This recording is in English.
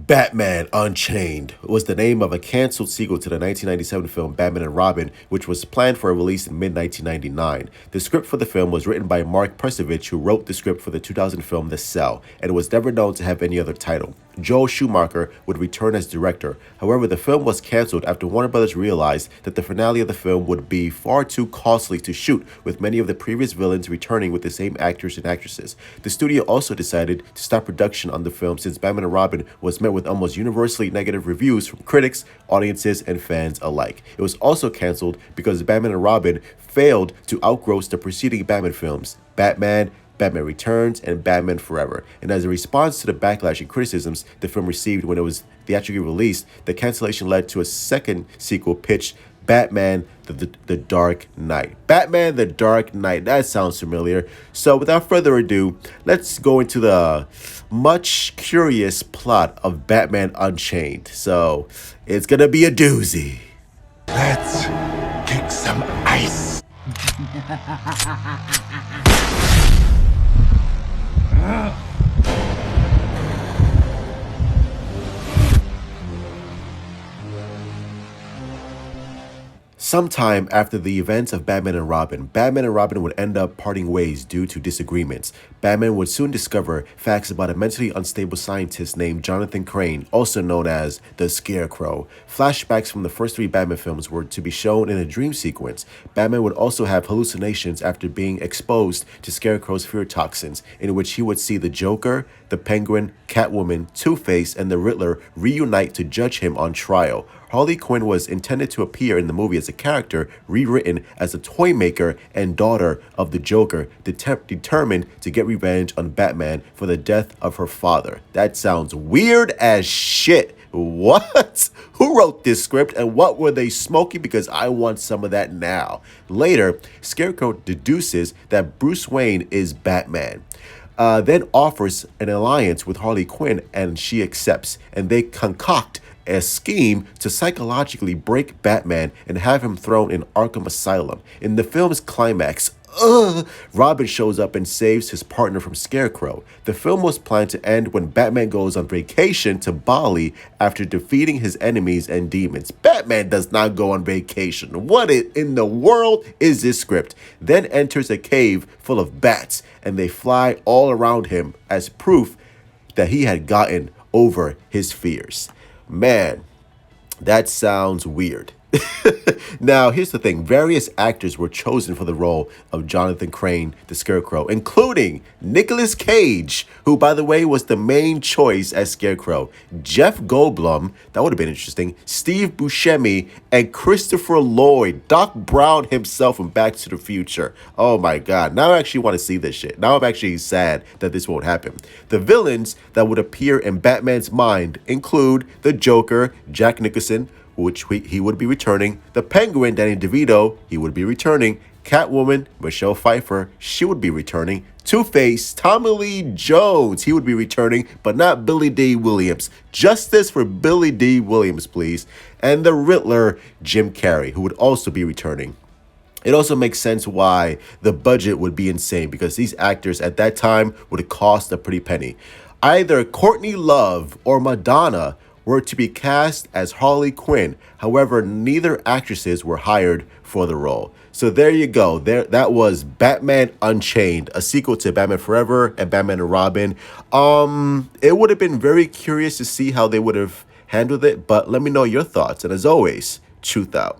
Batman Unchained was the name of a canceled sequel to the 1997 film Batman and Robin, which was planned for a release in mid-1999. The script for the film was written by Mark Presovich, who wrote the script for the 2000 film The Cell, and was never known to have any other title. Joel Schumacher would return as director. However, the film was canceled after Warner Brothers realized that the finale of the film would be far too costly to shoot, with many of the previous villains returning with the same actors and actresses. The studio also decided to stop production on the film since Batman and Robin was met with almost universally negative reviews from critics, audiences, and fans alike. It was also canceled because Batman and Robin failed to outgross the preceding Batman films, Batman Returns, and Batman Forever. And as a response to the backlash and criticisms the film received when it was theatrically released, the cancellation led to a second sequel pitched, Batman the Dark Knight. Batman the Dark Knight. That sounds familiar. So without further ado, let's go into the much curious plot of Batman Unchained. So it's gonna be a doozy. Let's kick some ice. Sometime after the events of Batman and Robin would end up parting ways due to disagreements. Batman would soon discover facts about a mentally unstable scientist named Jonathan Crane, also known as the Scarecrow. Flashbacks from the first three Batman films were to be shown in a dream sequence. Batman would also have hallucinations after being exposed to Scarecrow's fear toxins, in which he would see the Joker, the Penguin, Catwoman, Two-Face, and the Riddler reunite to judge him on trial. Harley Quinn was intended to appear in the movie as a character rewritten as a toy maker and daughter of the Joker, determined to get revenge on Batman for the death of her father. That sounds weird as shit. What? Who wrote this script and what were they smoking? Because I want some of that now. Later, Scarecrow deduces that Bruce Wayne is Batman. Then offers an alliance with Harley Quinn, and she accepts, and they concoct a scheme to psychologically break Batman and have him thrown in Arkham Asylum. In the film's climax, Robin shows up and saves his partner from Scarecrow. The film was planned to end when Batman goes on vacation to Bali after defeating his enemies and demons. Batman does not go on vacation. What in the world is this script? Then enters a cave full of bats, and they fly all around him as proof that he had gotten over his fears. Man, that sounds weird. Now, here's the thing. Various actors were chosen for the role of Jonathan Crane, the Scarecrow, including Nicolas Cage, who, by the way, was the main choice as Scarecrow, Jeff Goldblum, that would have been interesting, Steve Buscemi, and Christopher Lloyd, Doc Brown himself from Back to the Future. Oh my God. Now I actually want to see this shit. Now I'm actually sad that this won't happen. The villains that would appear in Batman's mind include the Joker, Jack Nicholson, which he would be returning, the Penguin, Danny DeVito, he would be returning, Catwoman, Michelle Pfeiffer, she would be returning, Two-Face, Tommy Lee Jones, he would be returning, but not Billy D. Williams. Justice for Billy D. Williams, please. And the Riddler, Jim Carrey, who would also be returning. It also makes sense why the budget would be insane, because these actors at that time would cost a pretty penny. Either Courtney Love or Madonna were to be cast as Harley Quinn. However, neither actresses were hired for the role. So there you go. That was Batman Unchained, a sequel to Batman Forever and Batman and Robin. It would have been very curious to see how they would have handled it, but let me know your thoughts. And as always, truth out.